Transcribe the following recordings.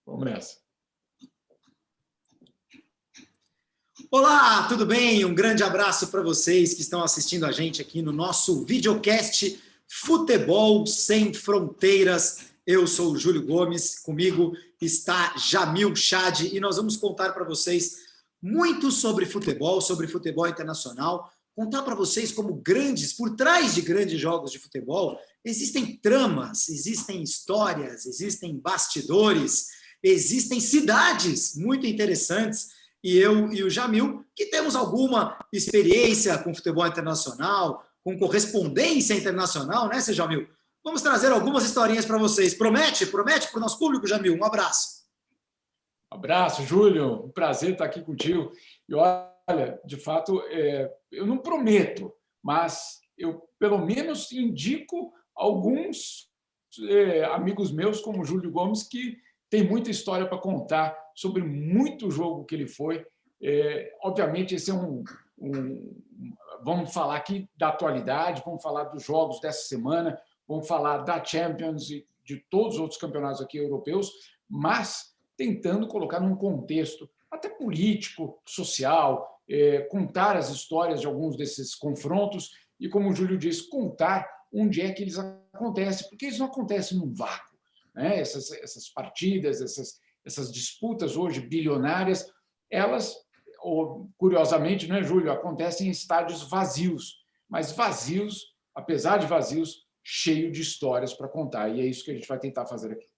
Vamos nessa. Olá, tudo bem? Um grande abraço para vocês que estão assistindo a gente aqui no nosso videocast Futebol Sem Fronteiras. Eu sou o Júlio Gomes, comigo está Jamil Chad e nós vamos contar para vocês muito sobre futebol internacional, contar para vocês como por trás de grandes jogos de futebol, existem tramas, existem histórias, existem bastidores, existem cidades muito interessantes. E eu e o Jamil, que temos alguma experiência com futebol internacional, com correspondência internacional, né, seu Jamil? Vamos trazer algumas historinhas para vocês. Promete para o nosso público, Jamil? Um abraço. Abraço, Júlio. Um prazer estar aqui contigo. E olha, de fato, eu não prometo, mas eu pelo menos indico alguns amigos meus, como o Júlio Gomes, que tem muita história para contar sobre muito jogo que ele foi. Obviamente, esse é vamos falar aqui da atualidade, vamos falar dos jogos dessa semana, vamos falar da Champions e de todos os outros campeonatos aqui europeus, mas tentando colocar num contexto até político, social, contar as histórias de alguns desses confrontos e, como o Júlio disse, contar onde é que eles acontecem, porque eles não acontecem num vácuo. Né? Essas partidas, essas disputas hoje bilionárias, elas, curiosamente, né, Júlio, acontecem em estádios vazios, mas vazios, apesar de vazios, cheio de histórias para contar. E é isso que a gente vai tentar fazer aqui.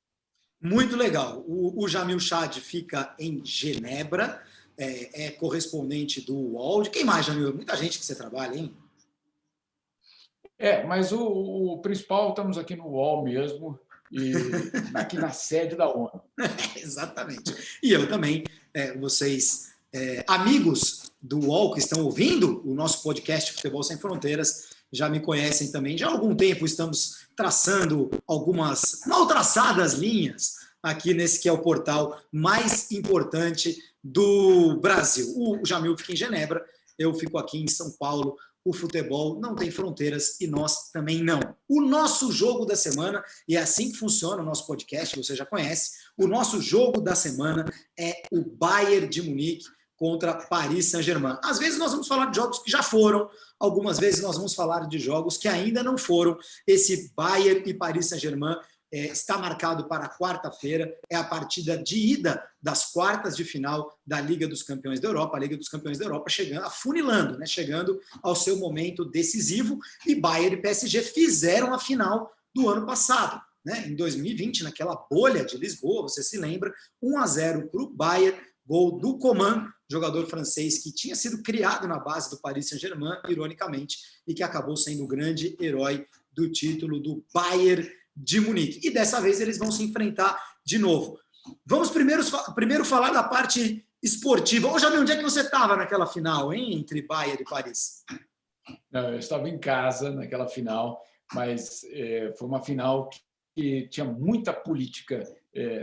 Muito legal. O Jamil Chad fica em Genebra, é correspondente do UOL. De quem mais, Jamil? Muita gente que você trabalha, hein? Mas o principal, estamos aqui no UOL mesmo, e aqui na sede da ONU. Exatamente. E eu também, vocês, amigos do UOL que estão ouvindo o nosso podcast Futebol Sem Fronteiras, já me conhecem também. Já há algum tempo estamos traçando algumas mal traçadas linhas aqui nesse que é o portal mais importante do Brasil. O Jamil fica em Genebra, eu fico aqui em São Paulo. O futebol não tem fronteiras e nós também não. O nosso jogo da semana, e é assim que funciona o nosso podcast, você já conhece, o nosso jogo da semana é o Bayern de Munique contra Paris Saint-Germain. Às vezes nós vamos falar de jogos que já foram, algumas vezes nós vamos falar de jogos que ainda não foram. Esse Bayern e Paris Saint-Germain está marcado para quarta-feira, é a partida de ida das quartas de final da Liga dos Campeões da Europa, a Liga dos Campeões da Europa chegando, afunilando, né, chegando ao seu momento decisivo, e Bayern e PSG fizeram a final do ano passado, né, em 2020, naquela bolha de Lisboa, você se lembra, 1-0 para o Bayern, gol do Coman, jogador francês que tinha sido criado na base do Paris Saint-Germain, ironicamente, e que acabou sendo o grande herói do título do Bayern de Munique. E dessa vez eles vão se enfrentar de novo. Vamos primeiro falar da parte esportiva. Ô, Jamil, onde é que você estava naquela final, hein, entre Bayern e Paris? Não, eu estava em casa naquela final, mas foi uma final que tinha muita política,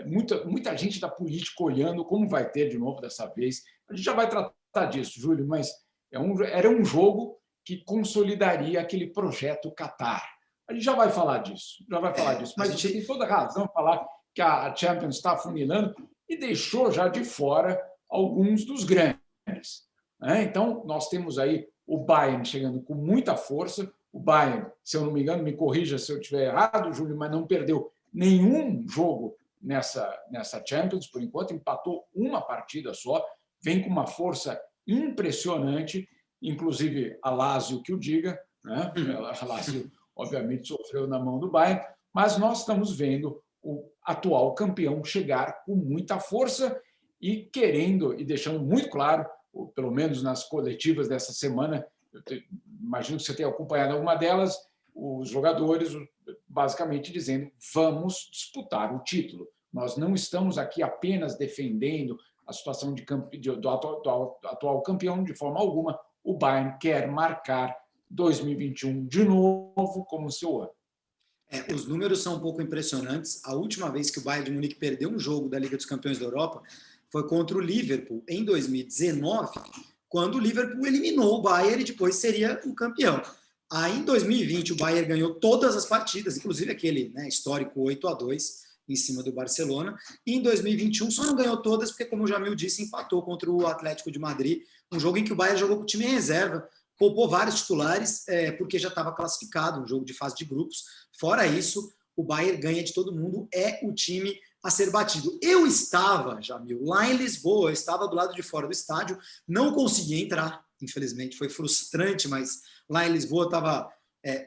muita gente da política olhando como vai ter de novo dessa vez. A gente já vai tratar disso, Júlio, mas era um jogo que consolidaria aquele projeto Qatar. A gente já vai falar disso, mas você tem toda a razão em falar que a Champions está afunilando e deixou já de fora alguns dos grandes. Né? Então, nós temos aí o Bayern chegando com muita força. O Bayern, se eu não me engano, me corrija se eu estiver errado, Júlio, mas não perdeu nenhum jogo nessa Champions, por enquanto, empatou uma partida só, vem com uma força impressionante, inclusive a Lazio que o diga, né? A Lazio obviamente sofreu na mão do Bayern, mas nós estamos vendo o atual campeão chegar com muita força e querendo, e deixando muito claro, pelo menos nas coletivas dessa semana, imagino que você tenha acompanhado alguma delas, os jogadores basicamente dizendo: vamos disputar o título. Nós não estamos aqui apenas defendendo a situação do atual campeão de forma alguma. O Bayern quer marcar 2021 de novo como seu ano. Os números são um pouco impressionantes. A última vez que o Bayern de Munique perdeu um jogo da Liga dos Campeões da Europa foi contra o Liverpool, em 2019, quando o Liverpool eliminou o Bayern e depois seria o campeão. Aí, em 2020, o Bayern ganhou todas as partidas, inclusive aquele, né, histórico 8-2, em cima do Barcelona. E em 2021 só não ganhou todas porque, como o Jamil disse, empatou contra o Atlético de Madrid, um jogo em que o Bayern jogou com o time em reserva, poupou vários titulares porque já estava classificado, um jogo de fase de grupos. Fora isso, o Bayern ganha de todo mundo, é o time a ser batido. Eu estava, Jamil, lá em Lisboa, eu estava do lado de fora do estádio, não consegui entrar, infelizmente, foi frustrante, mas lá em Lisboa estava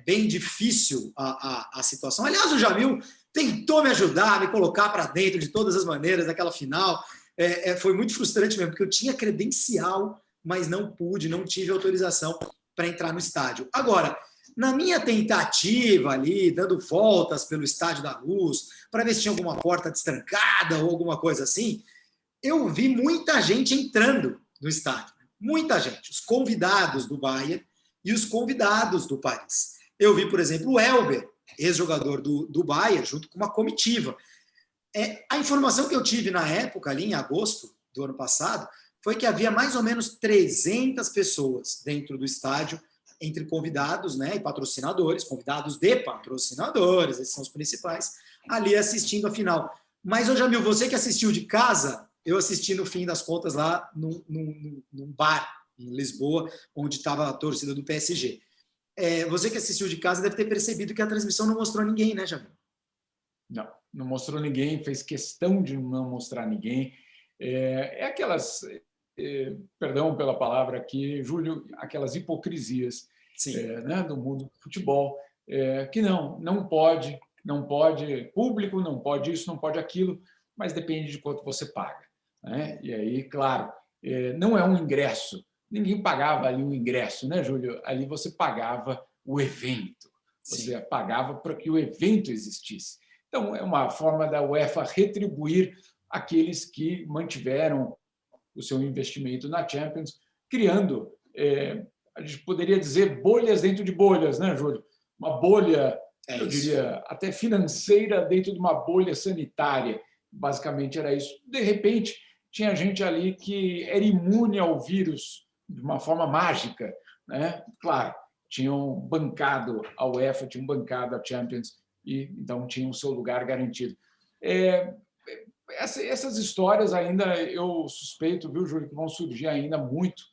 bem difícil a situação. Aliás, o Jamil tentou me ajudar, me colocar para dentro de todas as maneiras naquela final. Foi muito frustrante mesmo, porque eu tinha credencial, mas não pude, não tive autorização para entrar no estádio. Agora, na minha tentativa ali, dando voltas pelo Estádio da Luz, para ver se tinha alguma porta destrancada ou alguma coisa assim, eu vi muita gente entrando no estádio. Muita gente. Os convidados do Bayern e os convidados do Paris. Eu vi, por exemplo, o Elber, ex-jogador do Bayern, junto com uma comitiva. A informação que eu tive na época, ali em agosto do ano passado, foi que havia mais ou menos 300 pessoas dentro do estádio, entre convidados, né, e patrocinadores, convidados de patrocinadores, esses são os principais, ali assistindo a final. Mas, ô Jamil, você que assistiu de casa, eu assisti no fim das contas lá num bar em Lisboa, onde estava a torcida do PSG. Você que assistiu de casa deve ter percebido que a transmissão não mostrou ninguém, né, Jamil? Não mostrou ninguém, fez questão de não mostrar ninguém. Aquelas, perdão pela palavra aqui, Júlio, aquelas hipocrisias né, do mundo do futebol, que não pode, público, não pode isso, não pode aquilo, mas depende de quanto você paga. Né? E aí, claro, não é um ingresso, ninguém pagava ali um ingresso, né, Júlio? Ali você pagava o evento, você pagava para que o evento existisse. Então, é uma forma da UEFA retribuir aqueles que mantiveram o seu investimento na Champions, criando, a gente poderia dizer, bolhas dentro de bolhas, né, Júlio? Uma bolha, eu diria, até financeira dentro de uma bolha sanitária. Basicamente era isso. De repente, tinha gente ali que era imune ao vírus de uma forma mágica. Né? Claro, tinham bancado a UEFA, tinham bancado a Champions, e então tinham o seu lugar garantido. Essas histórias ainda, eu suspeito, viu, Júlio, que vão surgir ainda muito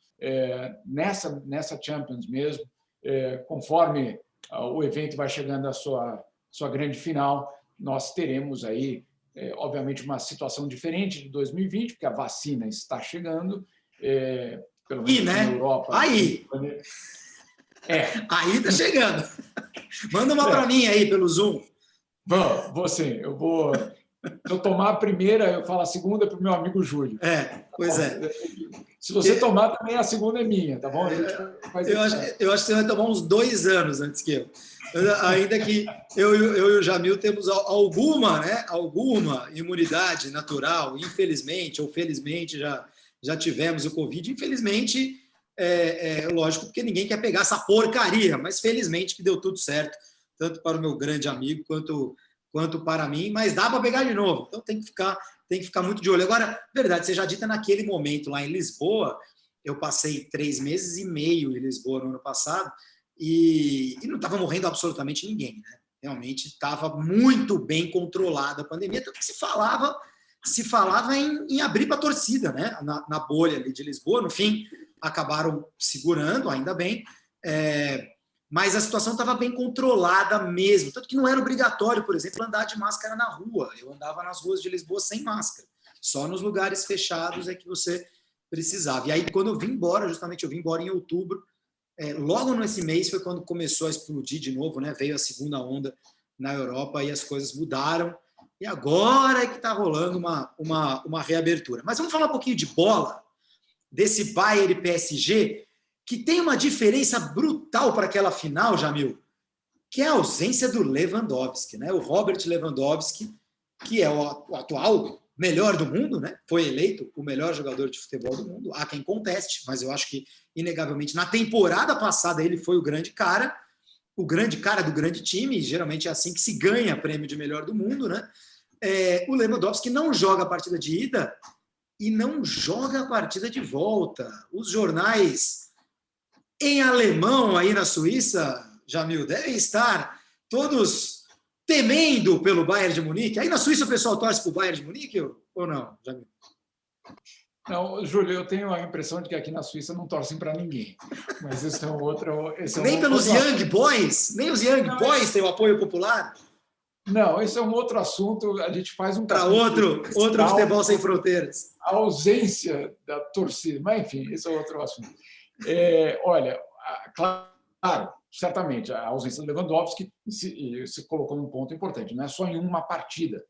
nessa Champions mesmo, conforme o evento vai chegando à sua grande final, nós teremos aí, obviamente, uma situação diferente de 2020, porque a vacina está chegando, pelo menos na Europa. Aí está chegando. Manda uma para mim aí pelo Zoom. Vou sim, eu vou. Se eu tomar a primeira, eu falo a segunda para o meu amigo Júlio. Pois é. Se você tomar, também a segunda é minha, tá bom? Eu acho que você vai tomar uns 2 anos antes que eu. Ainda que eu e o Jamil temos alguma imunidade natural, infelizmente ou felizmente já tivemos o Covid. Infelizmente, lógico, porque ninguém quer pegar essa porcaria, mas felizmente que deu tudo certo, tanto para o meu grande amigo quanto para mim, mas dá para pegar de novo. Então tem que ficar muito de olho. Agora, verdade, você já dita naquele momento lá em Lisboa, eu passei 3 meses e meio em Lisboa no ano passado e não estava morrendo absolutamente ninguém, né? Realmente estava muito bem controlada a pandemia, tanto que se falava em abrir para a torcida, né? Na bolha ali de Lisboa. No fim, acabaram segurando, ainda bem, mas a situação estava bem controlada mesmo, tanto que não era obrigatório, por exemplo, andar de máscara na rua. Eu andava nas ruas de Lisboa sem máscara, só nos lugares fechados é que você precisava. E aí, quando eu vim embora, justamente eu vim embora em outubro, logo nesse mês foi quando começou a explodir de novo, né? Veio a segunda onda na Europa e as coisas mudaram, e agora é que está rolando uma reabertura. Mas vamos falar um pouquinho de bola, desse Bayern e PSG, que tem uma diferença brutal para aquela final, Jamil, que é a ausência do Lewandowski, né? O Robert Lewandowski, que é o atual melhor do mundo, né? Foi eleito o melhor jogador de futebol do mundo. Há quem conteste, mas eu acho que, inegavelmente, na temporada passada ele foi o grande cara do grande time. Geralmente é assim que se ganha prêmio de melhor do mundo, né? O Lewandowski não joga a partida de ida e não joga a partida de volta. Os jornais em alemão aí na Suíça, Jamil, devem estar todos temendo pelo Bayern de Munique? Aí na Suíça o pessoal torce para o Bayern de Munique ou não? Não, Júlio, eu tenho a impressão de que aqui na Suíça não torcem para ninguém. Mas esse é um outro... Nem pelos Young Boys? Nem os Young Boys têm o apoio popular? Não, esse é um outro assunto. A gente faz um... Para outro futebol sem fronteiras. A ausência da torcida. Mas, enfim, esse é outro assunto. Olha, claro, certamente, a ausência do Lewandowski se colocou num ponto importante. Não é só em uma partida.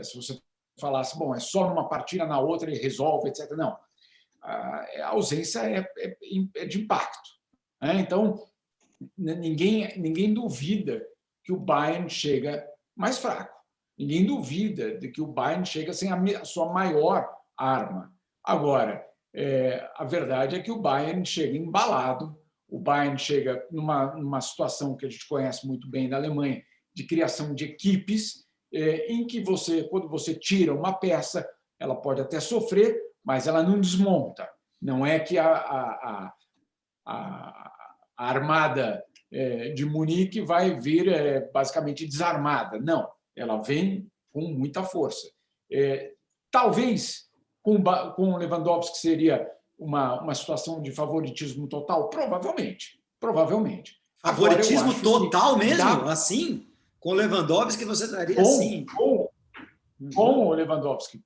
Se você falasse, bom, é só numa partida, na outra ele resolve, etc. Não. A ausência é de impacto. Então, ninguém duvida que o Bayern chega mais fraco. Ninguém duvida de que o Bayern chega sem a sua maior arma. Agora, a verdade é que o Bayern chega embalado, o Bayern chega numa situação que a gente conhece muito bem da Alemanha, de criação de equipes, em que quando você tira uma peça, ela pode até sofrer, mas ela não desmonta. Não é que a armada de Munique vai vir basicamente desarmada. Não, ela vem com muita força. Talvez com o Lewandowski seria uma situação de favoritismo total? Provavelmente. Favoritismo total mesmo? Assim? Com o Lewandowski você daria assim? Com o Lewandowski.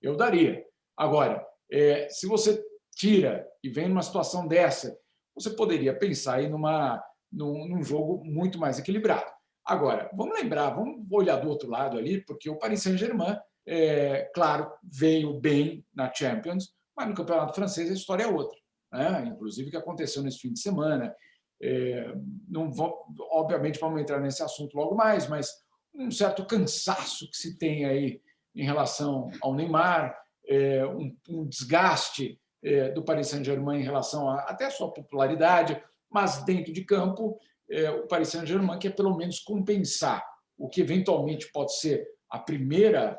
Eu daria. Agora, se você tira e vem numa situação dessa, você poderia pensar em num jogo muito mais equilibrado. Agora, vamos olhar do outro lado ali, porque o Paris Saint-Germain, claro, veio bem na Champions, mas no Campeonato Francês a história é outra. Inclusive o que aconteceu nesse fim de semana. Obviamente, vamos entrar nesse assunto logo mais, mas um certo cansaço que se tem aí em relação ao Neymar, um desgaste do Paris Saint-Germain em relação até a sua popularidade, mas dentro de campo, o Paris Saint-Germain quer pelo menos compensar o que eventualmente pode ser a primeira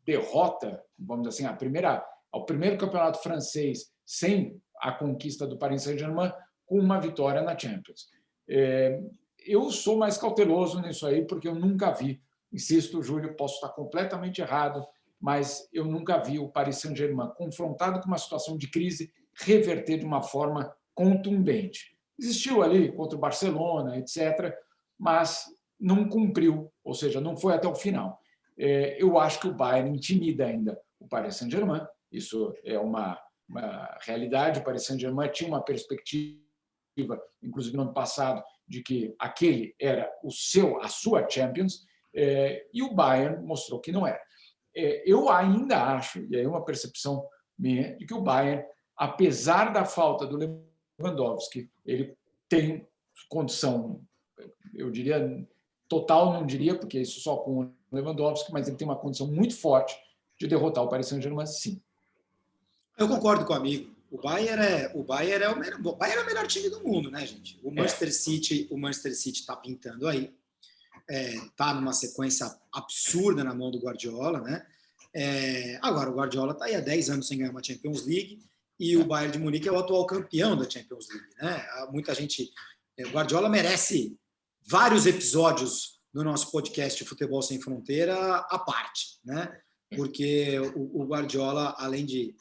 derrota, vamos dizer assim, ao primeiro campeonato francês sem a conquista do Paris Saint-Germain, com uma vitória na Champions. Eu sou mais cauteloso nisso aí, porque eu nunca vi, insisto, Júlio, posso estar completamente errado, mas eu nunca vi o Paris Saint-Germain confrontado com uma situação de crise reverter de uma forma contundente. Existiu ali contra o Barcelona, etc., mas não cumpriu, ou seja, não foi até o final. Eu acho que o Bayern intimida ainda o Paris Saint-Germain, isso é uma realidade. O Paris Saint-Germain tinha uma perspectiva, inclusive no ano passado, de que aquele era a sua Champions, e o Bayern mostrou que não era. Eu ainda acho, e aí é uma percepção minha, de que o Bayern, apesar da falta do Lewandowski, ele tem condição, eu diria, total, não diria, porque isso só com o Lewandowski, mas ele tem uma condição muito forte de derrotar o Paris Saint-Germain, sim. Eu concordo com o amigo. O Bayern é o melhor time do mundo, né, gente? O Manchester City está pintando aí. Está numa sequência absurda na mão do Guardiola, né? Agora, o Guardiola está aí há 10 anos sem ganhar uma Champions League e o Bayern de Munique é o atual campeão da Champions League, né? Muita gente... O Guardiola merece vários episódios do nosso podcast Futebol Sem Fronteira à parte, né? Porque o Guardiola, além de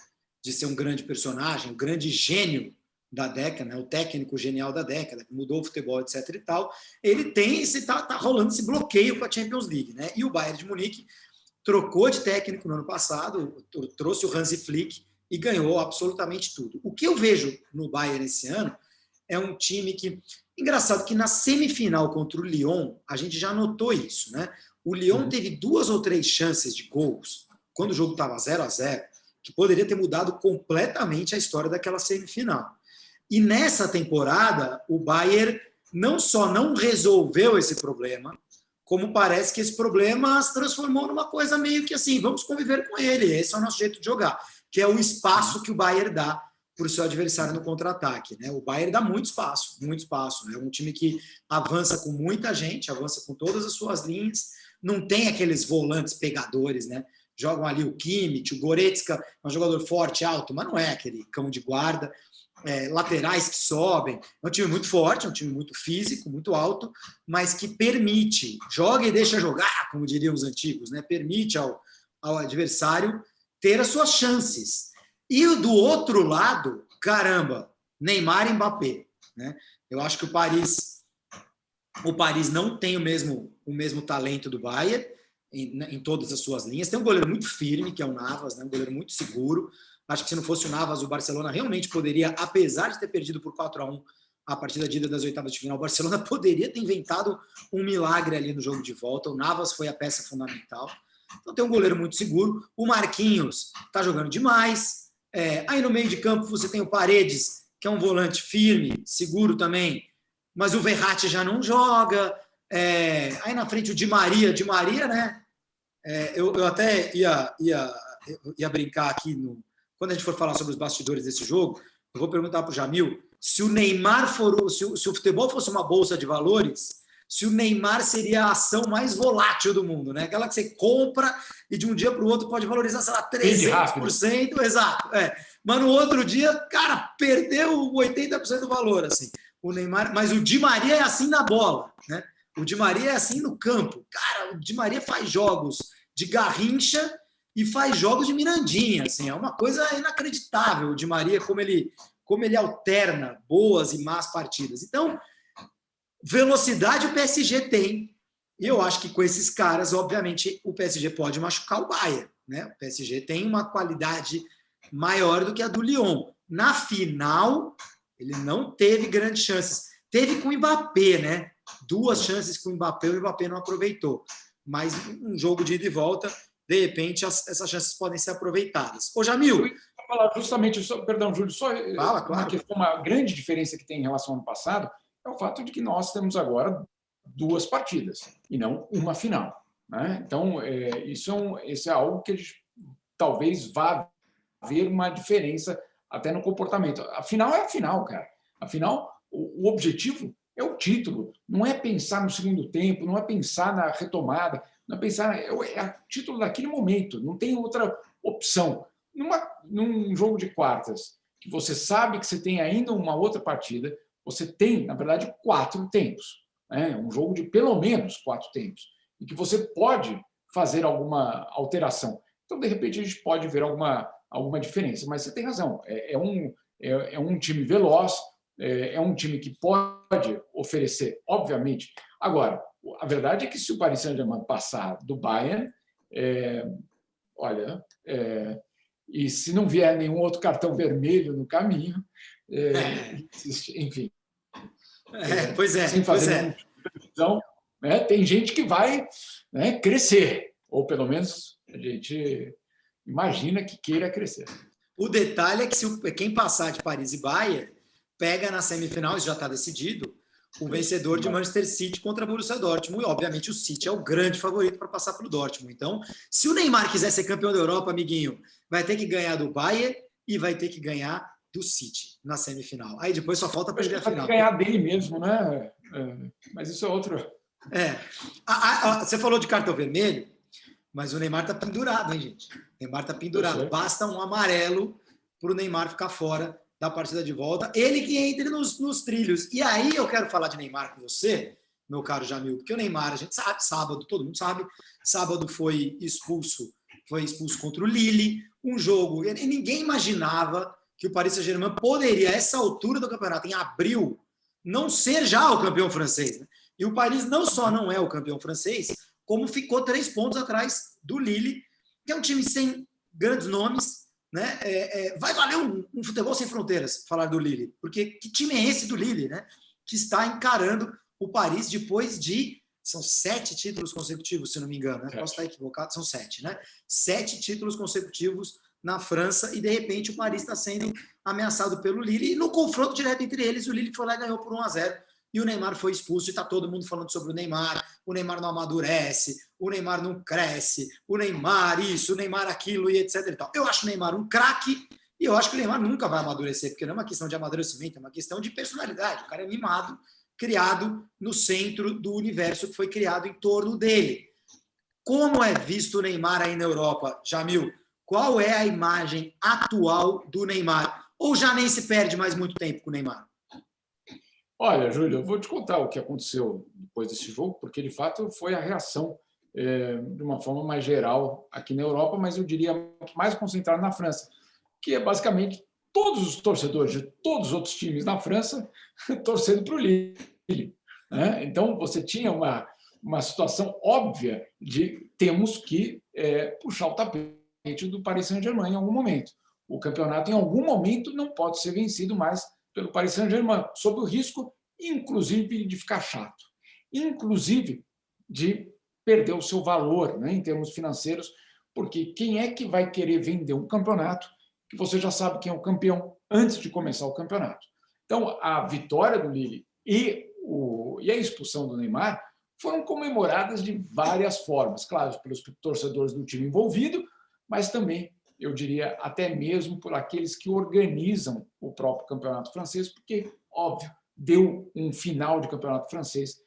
ser um grande personagem, um grande gênio da década, né? O técnico genial da década, que mudou o futebol, etc. e tal, ele tá rolando esse bloqueio com a Champions League, né? E o Bayern de Munique trocou de técnico no ano passado, trouxe o Hansi Flick e ganhou absolutamente tudo. O que eu vejo no Bayern esse ano é um time que... Engraçado que na semifinal contra o Lyon, a gente já notou isso, né? O Lyon teve 2 ou 3 chances de gols, quando o jogo estava 0-0, que poderia ter mudado completamente a história daquela semifinal. E nessa temporada, o Bayern não só não resolveu esse problema, como parece que esse problema se transformou numa coisa meio que assim, vamos conviver com ele, esse é o nosso jeito de jogar, que é o espaço que o Bayern dá para o seu adversário no contra-ataque, né? O Bayern dá muito espaço, né? É um time que avança com muita gente, avança com todas as suas linhas, não tem aqueles volantes pegadores, né? Jogam ali o Kimmich, o Goretzka, é um jogador forte, alto, mas não é aquele cão de guarda. laterais que sobem. É um time muito forte, é um time muito físico, muito alto, mas que permite, joga e deixa jogar, como diriam os antigos, né? Permite ao adversário ter as suas chances. E do outro lado, caramba, Neymar e Mbappé, né? Eu acho que o Paris não tem o mesmo talento do Bayern em todas as suas linhas. Tem um goleiro muito firme, que é o Navas, né? Um goleiro muito seguro. Acho que se não fosse o Navas, o Barcelona realmente poderia, apesar de ter perdido por 4-1 a partida de ida das oitavas de final, o Barcelona poderia ter inventado um milagre ali no jogo de volta. O Navas foi a peça fundamental. Então tem um goleiro muito seguro. O Marquinhos está jogando demais. Aí no meio de campo você tem o Paredes, que é um volante firme, seguro também, mas o Verratti já não joga. Aí na frente o Di Maria, né? Eu até ia brincar aqui, quando a gente for falar sobre os bastidores desse jogo, eu vou perguntar para o Jamil se o Neymar se o futebol fosse uma bolsa de valores, se o Neymar seria a ação mais volátil do mundo, né? Aquela que você compra e de um dia para o outro pode valorizar, sei lá, 300%. Exato. Mas no outro dia, cara, perdeu 80% do valor, assim. O Neymar, mas o Di Maria é assim na bola, né? O Di Maria é assim no campo. Cara, o Di Maria faz jogos de Garrincha e faz jogos de Mirandinha, assim, é uma coisa inacreditável o Di Maria, como ele alterna boas e más partidas. Então, velocidade o PSG tem, e eu acho que com esses caras, obviamente, o PSG pode machucar o Bayern, né? O PSG tem uma qualidade maior do que a do Lyon. Na final, ele não teve grandes chances. Teve com o Mbappé, né? 2 chances com o Mbappé não aproveitou. Mas um jogo de ida e volta, de repente, essas chances podem ser aproveitadas. Ô, Jamil! Eu falar justamente, perdão, Júlio, só claro. uma grande diferença que tem em relação ao ano passado é o fato de que nós temos agora 2 partidas e não uma final, né? Então, isso é algo que a gente talvez vá haver uma diferença até no comportamento. A final é a final, cara. Afinal, o objetivo é o título, não é pensar no segundo tempo, não é pensar na retomada, não é pensar... É o título daquele momento, não tem outra opção. Num jogo de quartas, que você sabe que você tem ainda uma outra partida, você tem, na verdade, 4 tempos. Né? Um jogo de pelo menos 4 tempos. E que você pode fazer alguma alteração. Então, de repente, a gente pode ver alguma diferença. Mas você tem razão. É um time veloz, é um time que pode oferecer, obviamente. Agora, a verdade é que se o Paris Saint-Germain passar do Bayern, e se não vier nenhum outro cartão vermelho no caminho, enfim. Pois é. Sem fazer nenhuma previsão, né, tem gente que vai, né, crescer, ou pelo menos a gente imagina que queira crescer. O detalhe é que quem passar de Paris e Bayern pega na semifinal, isso já está decidido, o vencedor de Manchester City contra Borussia Dortmund. E, obviamente, o City é o grande favorito para passar pelo Dortmund. Então, se o Neymar quiser ser campeão da Europa, amiguinho, vai ter que ganhar do Bayern e vai ter que ganhar do City na semifinal. Aí depois só falta perder a final. Vai ganhar dele mesmo, né? Mas isso é outro... Você falou de cartão vermelho, mas o Neymar está pendurado, hein, gente? O Neymar está pendurado. Basta um amarelo para o Neymar ficar fora da partida de volta, ele que entre nos trilhos. E aí eu quero falar de Neymar com você, meu caro Jamil, porque o Neymar, a gente sabe, sábado, todo mundo sabe, sábado foi expulso contra o Lille, um jogo, e ninguém imaginava que o Paris Saint-Germain poderia, a essa altura do campeonato, em abril, não ser já o campeão francês, né? E o Paris não só não é o campeão francês, como ficou 3 pontos atrás do Lille, que é um time sem grandes nomes, né? Vai valer um futebol sem fronteiras falar do Lille, porque que time é esse do Lille, né? Que está encarando o Paris depois de... São 7 títulos consecutivos, se não me engano, né? Posso estar equivocado, são 7, né? 7 títulos consecutivos na França, e de repente o Paris está sendo ameaçado pelo Lille, e no confronto direto entre eles, o Lille foi lá e ganhou por 1-0, e o Neymar foi expulso, e está todo mundo falando sobre o Neymar não amadurece, o Neymar não cresce, o Neymar isso, o Neymar aquilo, e etc. E tal. Eu acho o Neymar um craque, e eu acho que o Neymar nunca vai amadurecer, porque não é uma questão de amadurecimento, é uma questão de personalidade. O cara é mimado, criado no centro do universo que foi criado em torno dele. Como é visto o Neymar aí na Europa, Jamil? Qual é a imagem atual do Neymar? ou já nem se perde mais muito tempo com o Neymar? Olha, Júlio, eu vou te contar o que aconteceu depois desse jogo, porque de fato foi a reação de uma forma mais geral aqui na Europa, mas eu diria mais concentrada na França, que é basicamente todos os torcedores de todos os outros times na França torcendo para o Lille. Né? Então, você tinha uma situação óbvia de temos que puxar o tapete do Paris Saint-Germain em algum momento. O campeonato, em algum momento, não pode ser vencido mais pelo Paris Saint-Germain, sob o risco, inclusive, de ficar chato, inclusive de perder o seu valor, né, em termos financeiros, porque quem é que vai querer vender um campeonato que você já sabe quem é o campeão antes de começar o campeonato? Então, a vitória do Lille e a expulsão do Neymar foram comemoradas de várias formas, claro, pelos torcedores do time envolvido, mas também, eu diria, até mesmo por aqueles que organizam o próprio campeonato francês, porque, óbvio, deu um final de campeonato francês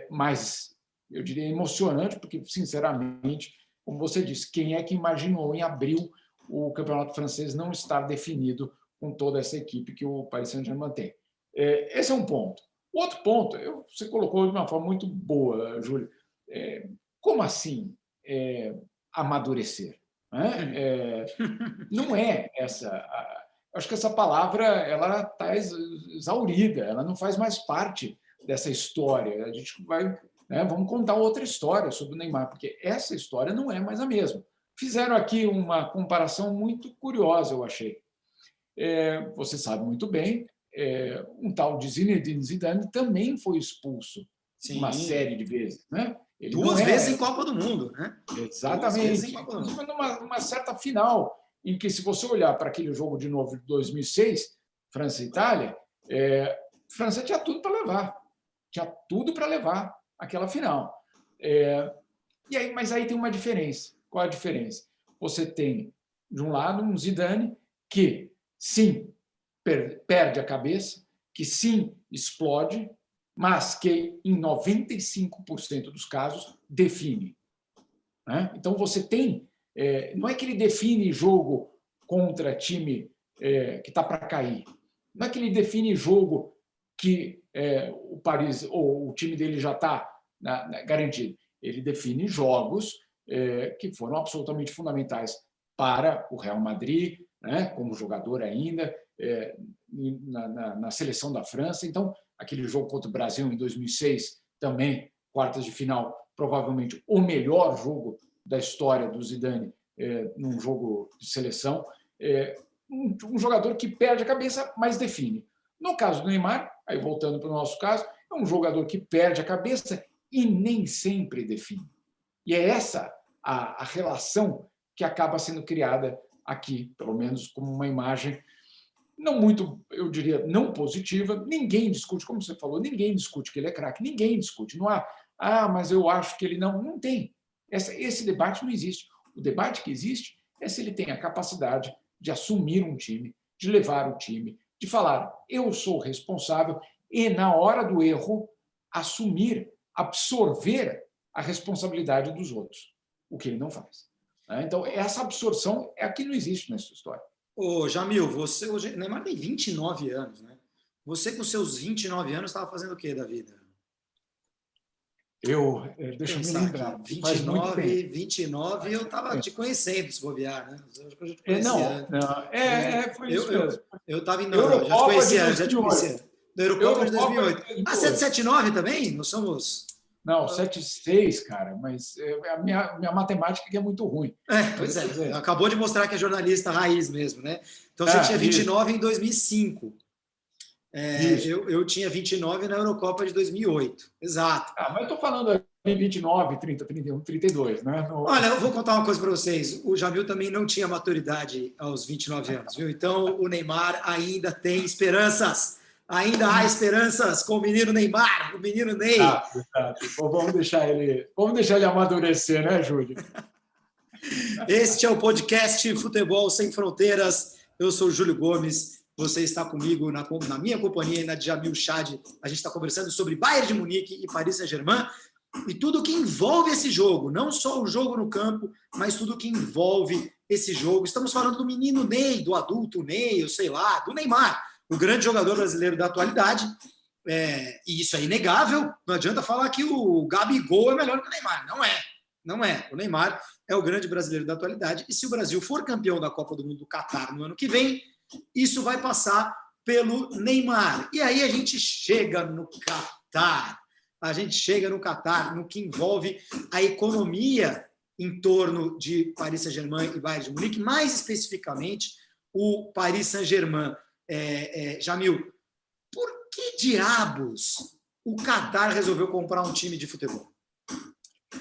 mais, eu diria, emocionante, porque, sinceramente, como você disse, quem é que imaginou em abril o campeonato francês não estar definido com toda essa equipe que o Paris Saint-Germain tem? Esse é um ponto. O outro ponto, você colocou de uma forma muito boa, Júlio. Como assim amadurecer? Não é essa. Acho que essa palavra ela está exaurida, ela não faz mais parte dessa história. A gente vai, vamos contar outra história sobre o Neymar, porque essa história não é mais a mesma. Fizeram aqui uma comparação muito curiosa, eu achei. Você sabe muito bem, um tal de Zinedine Zidane também foi expulso uma série de vezes, né? Ele duas vezes em Copa do Mundo, né? Exatamente. Numa certa final, em que, se você olhar para aquele jogo de novo de 2006, França e Itália, França tinha tudo para levar. Tinha tudo para levar aquela final. Mas aí tem uma diferença. Qual a diferença? Você tem, de um lado, um Zidane que, sim, perde a cabeça, que, sim, explode, mas que, em 95% dos casos, define. Então, você tem... não é que ele define jogo contra time que está para cair. Não é que ele define jogo que o Paris ou o time dele já está garantido. Ele define jogos que foram absolutamente fundamentais para o Real Madrid, como jogador ainda, na seleção da França. Então, aquele jogo contra o Brasil em 2006, também, quartas de final, provavelmente o melhor jogo da história do Zidane num jogo de seleção. Um jogador que perde a cabeça, mas define. No caso do Neymar, aí voltando para o nosso caso, é um jogador que perde a cabeça e nem sempre define. E é essa a relação que acaba sendo criada aqui, pelo menos como uma imagem não muito, eu diria, não positiva. Ninguém discute, como você falou, ninguém discute que ele é craque, ninguém discute. Não há, mas eu acho que ele não tem. Esse debate não existe. O debate que existe é se ele tem a capacidade de assumir um time, de levar o time, de falar, eu sou responsável, e, na hora do erro, assumir, absorver a responsabilidade dos outros, o que ele não faz. Então, essa absorção é a que não existe nessa história. Ô, Jamil, você hoje, Neymar tem 29 anos, né? Você, com seus 29 anos, estava fazendo o quê da vida? Deixa eu me lembrar. 29, eu estava te conhecendo, se bobear, né? Eu já te conhecia. Foi isso mesmo. Eu estava em Eurocopa, já te conhecia. Na Eurocopa de 2008. 779 também? Nós somos... Não, 7,6, cara, mas a minha matemática que é muito ruim. Pois é, acabou de mostrar que é jornalista raiz mesmo, né? Então você tinha 29 em 2005. Eu tinha 29 na Eurocopa de 2008. Exato. Mas eu estou falando em 29, 30, 31, 32, né? Olha, eu vou contar uma coisa para vocês. O Jamil também não tinha maturidade aos 29 anos, viu? Então o Neymar ainda tem esperanças. Ainda há esperanças com o menino Neymar, o menino Ney. Vamos deixar ele amadurecer, né, Júlio? Este é o podcast Futebol Sem Fronteiras. Eu sou o Júlio Gomes. Você está comigo na minha companhia e na de Jamil Chad. A gente está conversando sobre Bayern de Munique e Paris Saint-Germain. e tudo que envolve esse jogo, não só o jogo no campo, mas tudo que envolve esse jogo. Estamos falando do menino Ney, do adulto Ney, eu sei lá, do Neymar, o grande jogador brasileiro da atualidade. E isso é inegável, não adianta falar que o Gabigol é melhor que o Neymar, não é. O Neymar é o grande brasileiro da atualidade, e se o Brasil for campeão da Copa do Mundo do Catar no ano que vem, isso vai passar pelo Neymar. E aí a gente chega no Catar, no que envolve a economia em torno de Paris Saint-Germain e Bayern de Munique, mais especificamente o Paris Saint-Germain. Jamil, por que diabos o Catar resolveu comprar um time de futebol?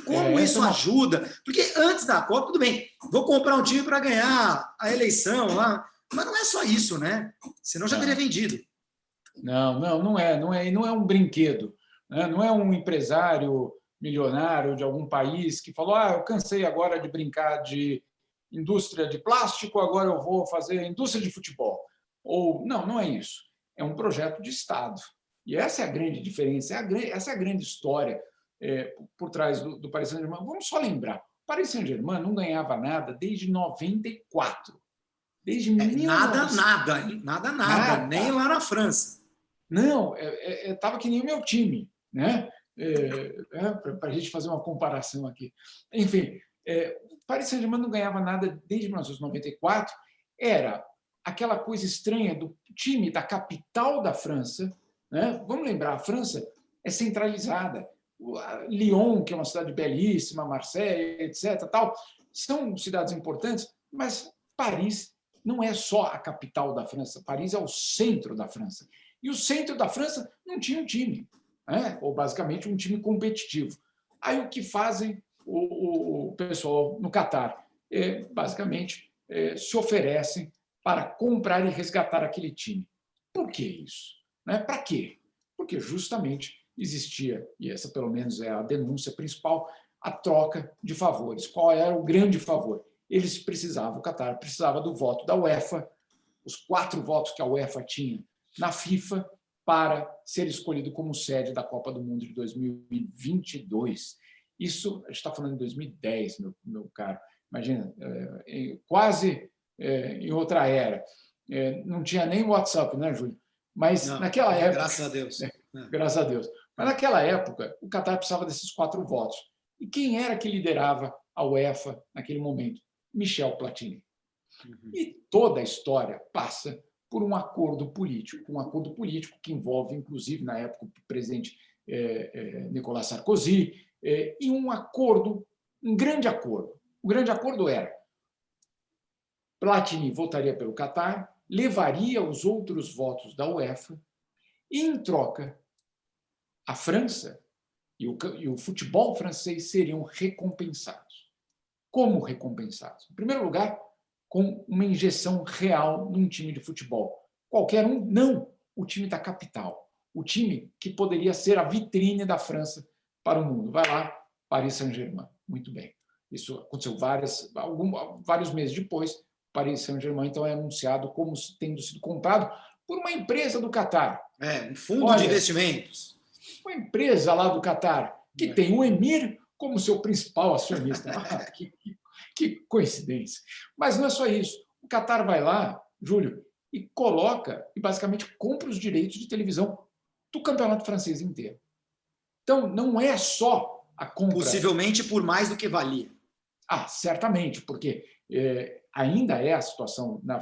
Como isso ajuda? Porque antes da Copa, tudo bem, vou comprar um time para ganhar a eleição lá, mas não é só isso, né? Senão já teria vendido. Não é um brinquedo, né? Não é um empresário milionário de algum país que falou: eu cansei agora de brincar de indústria de plástico, agora eu vou fazer indústria de futebol. Ou não é isso. É um projeto de Estado. E essa é a grande diferença, essa é a grande história por trás do Paris Saint-Germain. Vamos só lembrar, o Paris Saint-Germain não ganhava nada desde 94. Desde Nada, nem lá na França. Não, estava que nem o meu time, né? Para a gente fazer uma comparação aqui. Enfim, o Paris Saint-Germain não ganhava nada desde 1994, era aquela coisa estranha do time da capital da França, né? Vamos lembrar, a França é centralizada. Lyon, que é uma cidade belíssima, Marseille, etc., tal, são cidades importantes, mas Paris não é só a capital da França, Paris é o centro da França. E o centro da França não tinha um time, né? Ou basicamente um time competitivo. Aí o que fazem o pessoal no Catar? Basicamente, se oferecem para comprar e resgatar aquele time. Por que isso? Né? Para quê? Porque justamente existia, e essa pelo menos é a denúncia principal, a troca de favores. Qual era o grande favor? O Catar precisava do voto da UEFA, os 4 votos que a UEFA tinha na FIFA, para ser escolhido como sede da Copa do Mundo de 2022. Isso, a gente está falando de 2010, meu caro. Imagina, quase em outra era. Não tinha nem WhatsApp, né, Júlio? Mas naquela época... Graças a Deus. Graças a Deus. Mas naquela época, o Catar precisava desses 4 votos. E quem era que liderava a UEFA naquele momento? Michel Platini. E toda a história passa por um acordo político que envolve, inclusive, na época, o presidente Nicolas Sarkozy, e um grande acordo. O grande acordo era: Platini votaria pelo Catar, levaria os outros votos da UEFA, e, em troca, a França e o futebol francês seriam recompensados. Como recompensados? Em primeiro lugar, com uma injeção real num time de futebol. Qualquer um? Não. O time da capital. O time que poderia ser a vitrine da França para o mundo. Vai lá, Paris Saint-Germain. Muito bem. Isso aconteceu vários meses depois. Paris Saint-Germain, então, é anunciado como tendo sido comprado por uma empresa do Catar. Um fundo de investimentos. Uma empresa lá do Catar, que tem o Emir como seu principal acionista. Que coincidência. Mas não é só isso. O Catar vai lá, Júlio, e basicamente compra os direitos de televisão do campeonato francês inteiro. Então, não é só a compra... Possivelmente por mais do que valia. Certamente, porque ainda é a situação na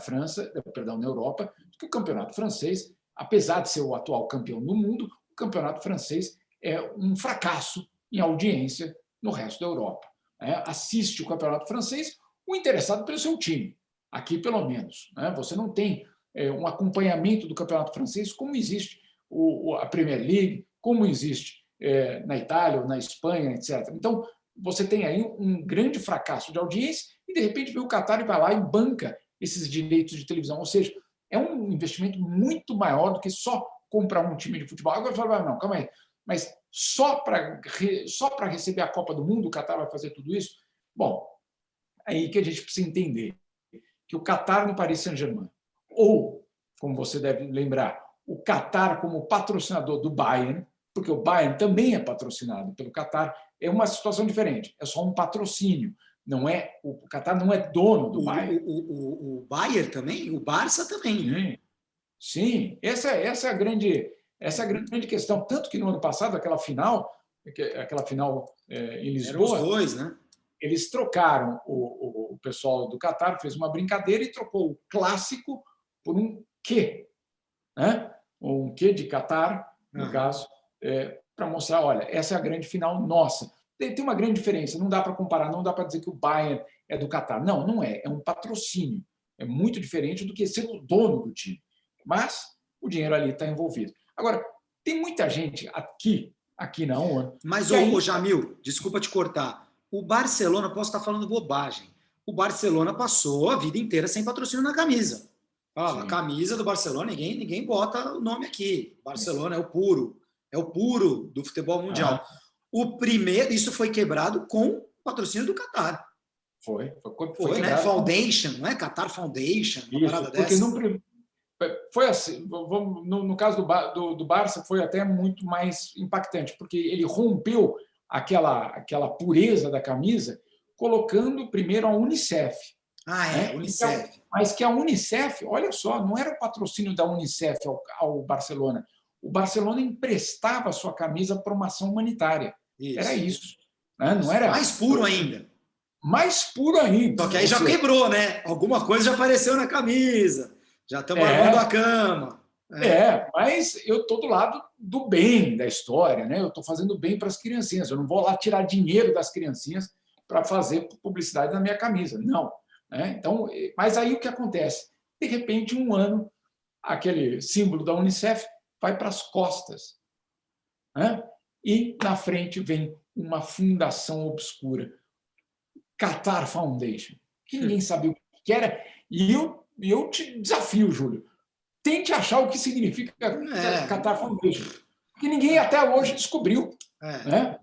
Europa, que o campeonato francês, apesar de ser o atual campeão do mundo, o campeonato francês é um fracasso em audiência no resto da Europa. Assiste o campeonato francês o interessado pelo seu time. Aqui, pelo menos. Você não tem um acompanhamento do campeonato francês como existe a Premier League, como existe na Itália ou na Espanha, etc. Então, você tem aí um grande fracasso de audiência e, de repente, vem o Catar e vai lá e banca esses direitos de televisão. Ou seja, é um investimento muito maior do que só comprar um time de futebol. Agora, eu falo, não, calma aí. Mas só para receber a Copa do Mundo o Catar vai fazer tudo isso? Bom, aí que a gente precisa entender que o Catar no Paris Saint-Germain, ou, como você deve lembrar, o Catar como patrocinador do Bayern, porque o Bayern também é patrocinado pelo Qatar, é uma situação diferente, é só um patrocínio. Não é, o Qatar não é dono do Bayern. O Bayern também? O Barça também. Sim, sim. Essa é a grande questão. Tanto que no ano passado, aquela final em Lisboa, eram os dois, né? Eles trocaram, o pessoal do Qatar fez uma brincadeira e trocou o clássico por um quê, né? Um quê de Qatar, no caso, para mostrar, olha, essa é a grande final nossa. Tem uma grande diferença, não dá para comparar, não dá para dizer que o Bayern é do Qatar. Não, não é, é um patrocínio. É muito diferente do que ser o dono do time. Mas o dinheiro ali está envolvido. Agora, tem muita gente aqui na ONU... Mas, ô Jamil, desculpa te cortar, o Barcelona, posso estar falando bobagem, o Barcelona passou a vida inteira sem patrocínio na camisa. Fala, a camisa do Barcelona, ninguém bota o nome aqui. Barcelona é o puro do futebol mundial. O primeiro, isso foi quebrado com o patrocínio do Qatar. Foi né? Foundation, não é? Qatar Foundation, uma parada dessa. Foi assim, no caso do Barça, foi até muito mais impactante, porque ele rompeu aquela pureza da camisa, colocando primeiro a Unicef. Unicef. Mas que a Unicef, olha só, não era o patrocínio da Unicef ao Barcelona. O Barcelona emprestava a sua camisa para uma ação humanitária. Era isso. Né? Não era... Mais puro ainda. Mais puro ainda. Só que aí já quebrou, né? Alguma coisa já apareceu na camisa. Já estamos arrumando a cama. Mas eu estou do lado do bem da história, né? Eu estou fazendo bem para as criancinhas. Eu não vou lá tirar dinheiro das criancinhas para fazer publicidade na minha camisa. Não. Né? Então, mas aí o que acontece? De repente, um ano, aquele símbolo da Unicef vai para as costas. Né? E na frente vem uma fundação obscura, Qatar Foundation, que ninguém sabia o que era. E eu te desafio, Júlio, tente achar o que significa Qatar Foundation, que ninguém até hoje descobriu. Né?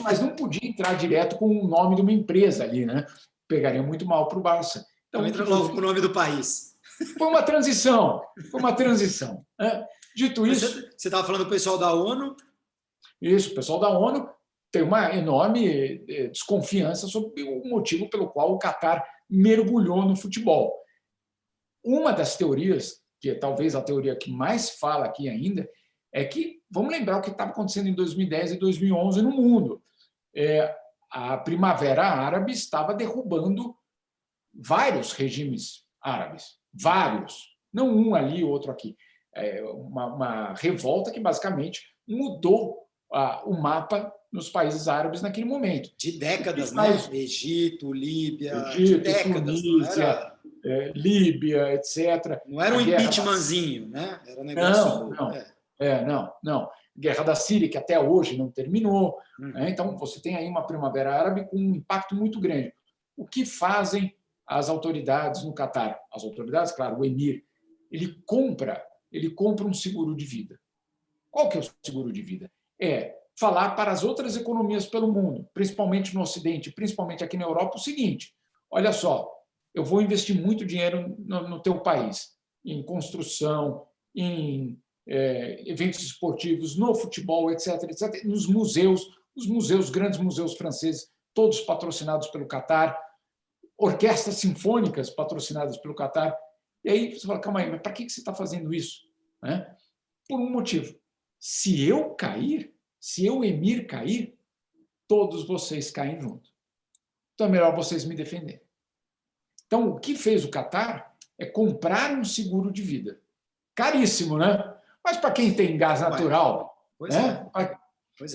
Mas não podia entrar direto com o nome de uma empresa ali, né? Pegaria muito mal para o Barça. Então entra logo com o nome do país. Foi uma transição. Né? Dito isso... Você estava falando do pessoal da ONU? Isso, o pessoal da ONU tem uma enorme desconfiança sobre o motivo pelo qual o Qatar mergulhou no futebol. Uma das teorias, que é talvez a teoria que mais fala aqui ainda, é que, vamos lembrar o que estava acontecendo em 2010 e 2011 no mundo. A Primavera Árabe estava derrubando vários regimes árabes, vários, não um ali, outro aqui. Uma revolta que basicamente mudou o mapa nos países árabes naquele momento. De décadas, né? Egito, Líbia, Tunísia, Líbia, etc. Não era um impeachmentzinho, né? Era um negócio... Não. Guerra da Síria, que até hoje não terminou. Então, você tem aí uma Primavera Árabe com um impacto muito grande. O que fazem as autoridades no Qatar? As autoridades, claro, o Emir, ele compra um seguro de vida. Qual que é o seguro de vida? É falar para as outras economias pelo mundo, principalmente no Ocidente, principalmente aqui na Europa, o seguinte: olha só, eu vou investir muito dinheiro no teu país, em construção, em eventos esportivos, no futebol, etc., nos museus, os grandes museus franceses, todos patrocinados pelo Qatar, orquestras sinfônicas patrocinadas pelo Qatar. E aí você fala, calma aí, mas para que você está fazendo isso? Né? Por um motivo. Se eu cair, se eu, Emir, cair, todos vocês caem junto. Então é melhor vocês me defenderem. Então, o que fez o Qatar é comprar um seguro de vida. Caríssimo, né? Mas para quem tem gás natural,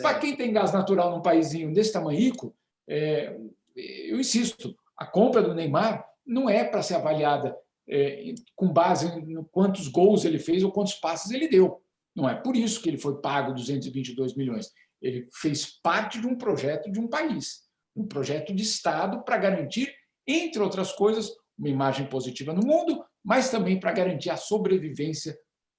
para quem tem gás natural num paísinho desse tamanhico, eu insisto, a compra do Neymar não é para ser avaliada com base em quantos gols ele fez ou quantos passes ele deu. Não é por isso que ele foi pago 222 milhões. Ele fez parte de um projeto de um país, um projeto de Estado para garantir, entre outras coisas, uma imagem positiva no mundo, mas também para garantir a sobrevivência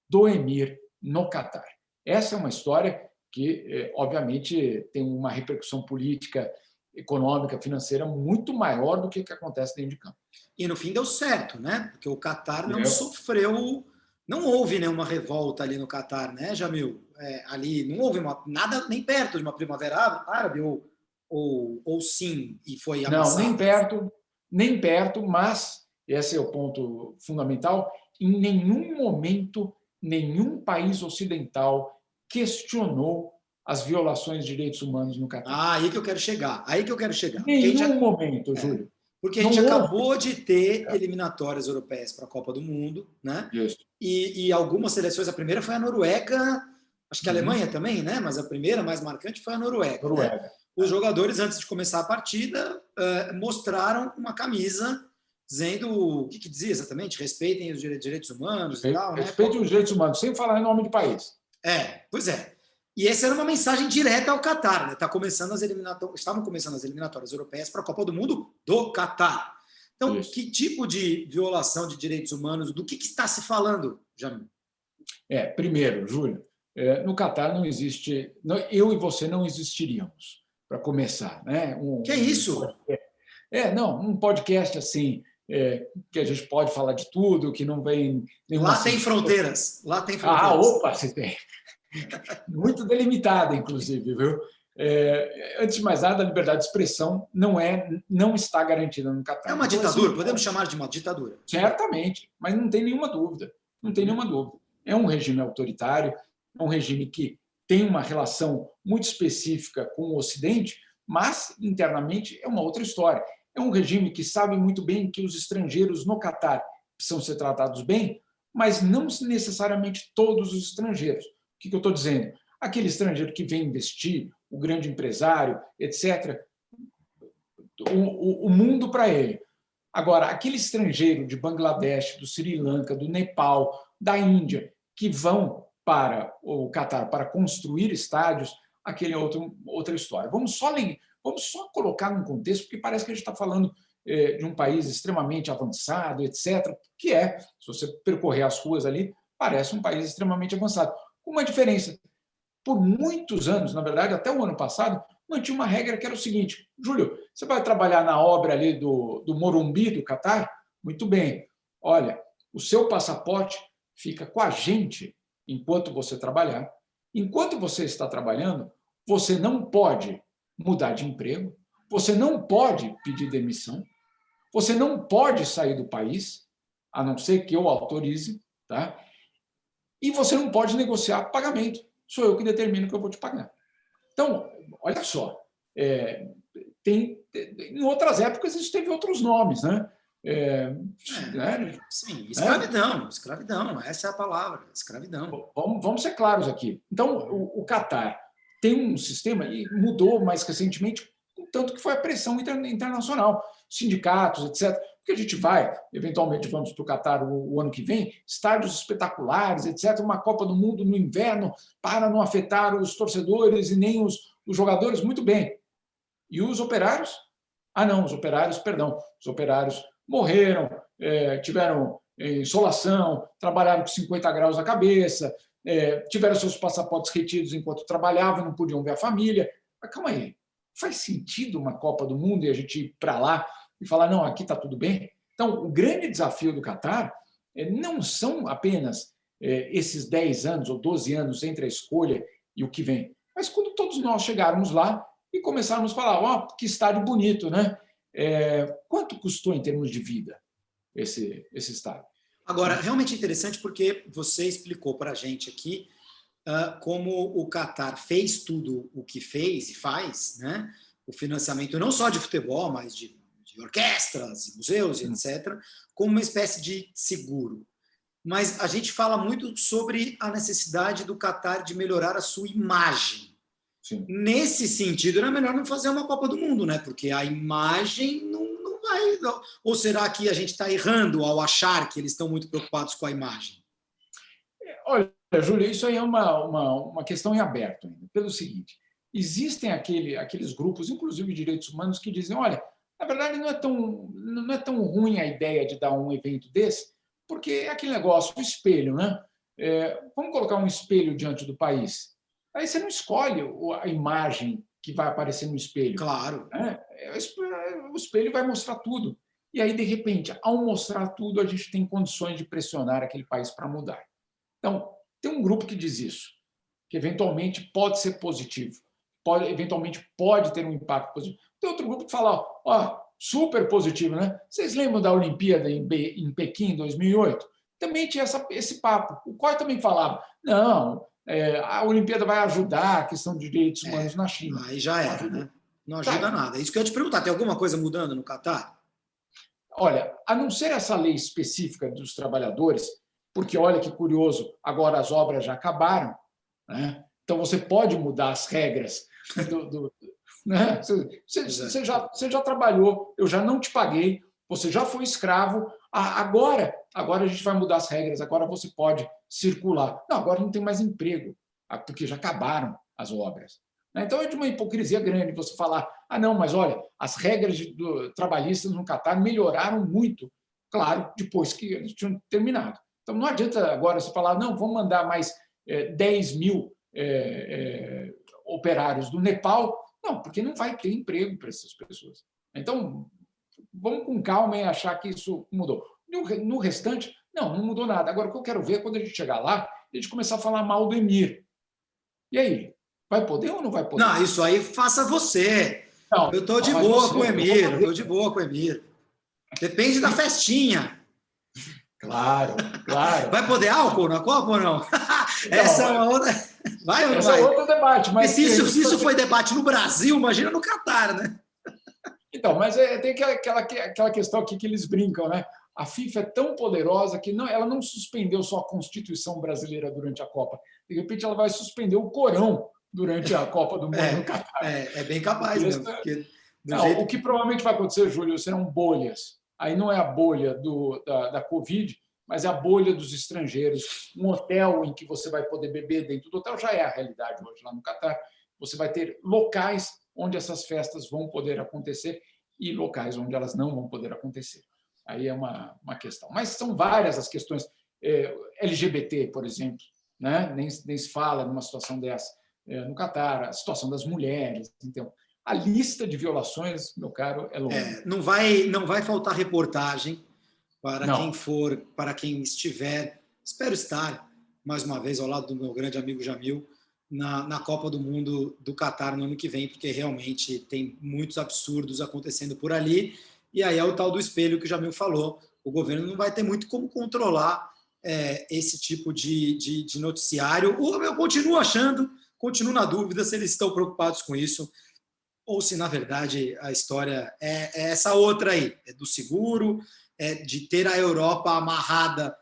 do Emir no Qatar. Essa é uma história que, obviamente, tem uma repercussão política, econômica, financeira muito maior do que o que acontece dentro de campo. E no fim deu certo, né? Porque o Qatar não sofreu, não houve nenhuma revolta ali no Qatar, né, Jamil? ali, não houve nada nem perto de uma primavera árabe, ou sim, e foi amassado? Não, nem perto, mas esse é o ponto fundamental. Em nenhum momento, nenhum país ocidental questionou as violações de direitos humanos no Catar. Aí que eu quero chegar. Nenhum momento, Júlio. Porque a Não gente houve. acabou de ter eliminatórias europeias para a Copa do Mundo, né? Isso. E algumas seleções, a primeira foi a Noruega, acho que a Alemanha também, né? Mas a primeira mais marcante foi a Noruega. Né? Os jogadores, antes de começar a partida, mostraram uma camisa dizendo o que dizia exatamente? Respeitem os direitos humanos e tal, né? Respeitem os direitos humanos, sem falar em nome de país. Pois é. E essa era uma mensagem direta ao Catar, né? Estavam começando as eliminatórias europeias para a Copa do Mundo do Catar. Então, que tipo de violação de direitos humanos, do que está se falando, Jamil? Primeiro, Júlio, no Catar não existe... eu e você não existiríamos, para começar. Né? Que é isso? Um podcast assim, que a gente pode falar de tudo, que não vem... Lá tem fronteiras. Opa, você tem. Muito delimitada, inclusive, viu? Antes de mais nada, a liberdade de expressão não está garantida no Catar. É uma ditadura, podemos chamar de uma ditadura. Certamente, mas não tem nenhuma dúvida. Não tem nenhuma dúvida. É um regime autoritário, é um regime que tem uma relação muito específica com o Ocidente, mas internamente é uma outra história. É um regime que sabe muito bem que os estrangeiros no Catar precisam ser tratados bem, mas não necessariamente todos os estrangeiros. O que eu estou dizendo? Aquele estrangeiro que vem investir, o grande empresário, etc., o mundo para ele. Agora, aquele estrangeiro de Bangladesh, do Sri Lanka, do Nepal, da Índia, que vão para o Catar para construir estádios, aquele é outra história. Vamos só colocar num contexto, porque parece que a gente está falando de um país extremamente avançado, etc., que se você percorrer as ruas ali, parece um país extremamente avançado. Uma diferença. Por muitos anos, na verdade, até o ano passado, mantinha uma regra que era o seguinte: Júlio, você vai trabalhar na obra ali do Morumbi, do Catar? Muito bem. Olha, o seu passaporte fica com a gente enquanto você trabalhar. Enquanto você está trabalhando, você não pode mudar de emprego, você não pode pedir demissão, você não pode sair do país, a não ser que eu autorize, tá? E você não pode negociar pagamento. Sou eu que determino que eu vou te pagar. Então, olha só, em outras épocas isso teve outros nomes, né? Sim, escravidão, essa é a palavra, escravidão. Vamos ser claros aqui. Então, o Catar tem um sistema, e mudou mais recentemente, tanto que foi a pressão internacional, sindicatos, etc., porque a gente vai, eventualmente vamos para o Catar o ano que vem, estádios espetaculares, etc., uma Copa do Mundo no inverno, para não afetar os torcedores e nem os jogadores, muito bem. E os operários? Os operários morreram, tiveram insolação, trabalharam com 50 graus na cabeça, tiveram seus passaportes retidos enquanto trabalhavam, não podiam ver a família. Mas calma aí, faz sentido uma Copa do Mundo e a gente ir para lá e falar, não, aqui está tudo bem? Então, o grande desafio do Catar não são apenas esses 10 anos ou 12 anos entre a escolha e o que vem, mas quando todos nós chegarmos lá e começarmos a falar, que estádio bonito, né? Quanto custou em termos de vida esse estádio? Agora, realmente interessante porque você explicou para a gente aqui como o Catar fez tudo o que fez e faz, né? O financiamento não só de futebol, mas de orquestras, museus, etc., como uma espécie de seguro. Mas a gente fala muito sobre a necessidade do Catar de melhorar a sua imagem. Sim. Nesse sentido, era melhor não fazer uma Copa do Mundo, né? Porque a imagem não vai... Ou será que a gente está errando ao achar que eles estão muito preocupados com a imagem? Olha, Júlia, isso aí é uma questão em aberto ainda. Pelo seguinte, existem aqueles grupos, inclusive de direitos humanos, que dizem, olha, na verdade não é tão ruim a ideia de dar um evento desse, porque é aquele negócio, o espelho, né? Vamos colocar um espelho diante do país. Aí você não escolhe a imagem que vai aparecer no espelho. Claro. O espelho vai mostrar tudo. E aí, de repente, ao mostrar tudo, a gente tem condições de pressionar aquele país para mudar. Então, tem um grupo que diz isso, que eventualmente pode ser positivo, eventualmente pode ter um impacto positivo. Tem outro grupo que fala, ó, super positivo, né? Vocês lembram da Olimpíada em Pequim, em 2008? Também tinha esse papo. O COI também falava, não, a Olimpíada vai ajudar a questão de direitos humanos na China. Aí já era, né? Não ajuda nada. Isso que eu ia te perguntar, tem alguma coisa mudando no Catar? Olha, a não ser essa lei específica dos trabalhadores, porque olha que curioso, agora as obras já acabaram, né? Então você pode mudar as regras né? Você já trabalhou, eu já não te paguei, você já foi escravo, agora a gente vai mudar as regras, agora você pode circular. Não, agora não tem mais emprego, porque já acabaram as obras. Então é de uma hipocrisia grande você falar, não, mas olha, as regras trabalhistas no Catar melhoraram muito, claro, depois que eles tinham terminado. Então não adianta agora você falar, não, vamos mandar mais 10 mil operários do Nepal, não, porque não vai ter emprego para essas pessoas. Então, vamos com calma e achar que isso mudou. No restante, não mudou nada. Agora, o que eu quero ver é quando a gente chegar lá, a gente começar a falar mal do Emir. E aí? Vai poder ou não vai poder? Não, isso aí faça você. Não, eu estou de boa com o Emir, eu estou de boa com o Emir. Depende da festinha. Claro. Vai poder álcool na Copa ou não? Essa é uma outra. Vai ou não vai? Esse é outro debate. Mas se isso foi debate no Brasil, imagina no Catar, né? Então, mas tem aquela questão aqui que eles brincam, né? A FIFA é tão poderosa que ela não suspendeu só a Constituição brasileira durante a Copa. De repente, ela vai suspender o Corão durante a Copa do Mundo no Catar. É bem capaz mesmo. Porque o que provavelmente vai acontecer, Júlio, serão bolhas. Aí não é a bolha da Covid, mas é a bolha dos estrangeiros. Um hotel em que você vai poder beber dentro do hotel já é a realidade hoje lá no Catar. Você vai ter locais onde essas festas vão poder acontecer e locais onde elas não vão poder acontecer. Aí é uma questão. Mas são várias as questões. LGBT, por exemplo, né? nem se fala numa situação dessa no Catar, a situação das mulheres. Então, a lista de violações, meu caro, é longa. Não vai faltar reportagem para quem estiver, espero estar, mais uma vez, ao lado do meu grande amigo Jamil, na Copa do Mundo do Catar no ano que vem, porque realmente tem muitos absurdos acontecendo por ali, e aí é o tal do espelho que o Jamil falou, o governo não vai ter muito como controlar esse tipo de noticiário. Eu continuo na dúvida se eles estão preocupados com isso, ou se, na verdade, a história é essa outra aí, é do seguro, de ter a Europa amarrada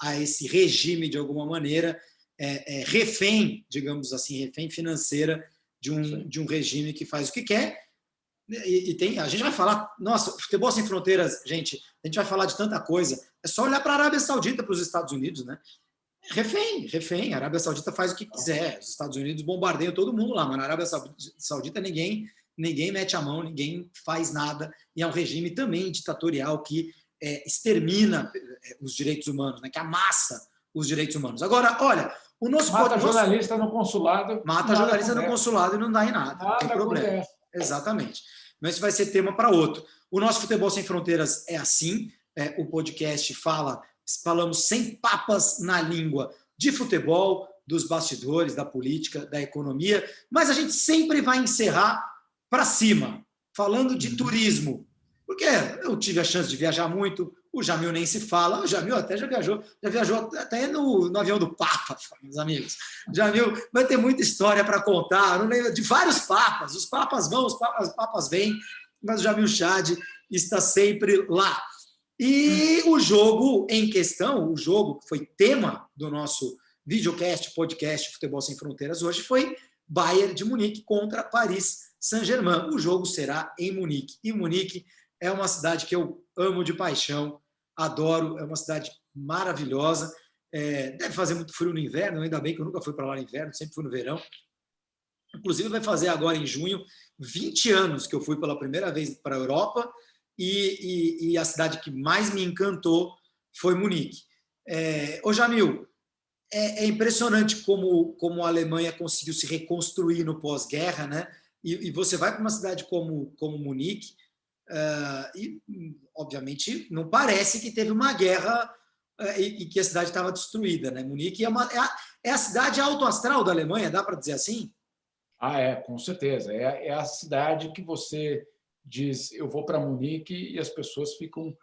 a esse regime, de alguma maneira, refém, digamos assim, refém financeira de um regime que faz o que quer. A gente vai falar, nossa, Futebol Sem Fronteiras, gente, a gente vai falar de tanta coisa, é só olhar para a Arábia Saudita, para os Estados Unidos, né? Refém. A Arábia Saudita faz o que quiser. Os Estados Unidos bombardeiam todo mundo lá, mas na Arábia Saudita ninguém mete a mão, ninguém faz nada. E é um regime também ditatorial que extermina os direitos humanos, né? Que amassa os direitos humanos. Agora, olha, o nosso jornalista no consulado. Mata jornalista no consulado e não dá em nada. Não tem problema. Acontece. Exatamente. Mas isso vai ser tema para outro. O nosso Futebol Sem Fronteiras é assim. O podcast falamos sem papas na língua de futebol, dos bastidores, da política, da economia, mas a gente sempre vai encerrar para cima, falando de turismo, porque eu tive a chance de viajar muito, o Jamil nem se fala, o Jamil até já viajou até no avião do Papa, meus amigos. O Jamil vai ter muita história para contar, não lembro, de vários papas, os papas vão, os papas vêm, mas o Jamil Chad está sempre lá. E o jogo em questão, o jogo que foi tema do nosso videocast, podcast Futebol Sem Fronteiras hoje, foi Bayern de Munique contra Paris Saint-Germain. O jogo será em Munique. E Munique é uma cidade que eu amo de paixão, adoro, é uma cidade maravilhosa. Deve fazer muito frio no inverno, ainda bem que eu nunca fui para lá no inverno, sempre fui no verão. Inclusive vai fazer agora em junho 20 anos que eu fui pela primeira vez para a Europa, e a cidade que mais me encantou foi Munique. Ô Jamil, é impressionante como a Alemanha conseguiu se reconstruir no pós-guerra, né? E você vai para uma cidade como Munique, e obviamente não parece que teve uma guerra e que a cidade estava destruída, né? Munique é a cidade alto astral da Alemanha, dá para dizer assim? Com certeza. É a cidade que você diz, eu vou para Munique, e as pessoas ficam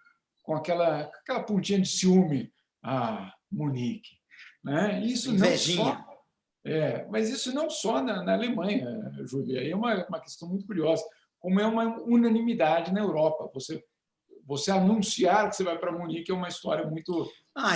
com aquela pontinha de ciúme. Munique. Né? Isso não Invejinha. só mas isso não só na Alemanha, Júlia. Aí é uma questão muito curiosa, como é uma unanimidade na Europa. Você anunciar que você vai para Munique é uma história muito...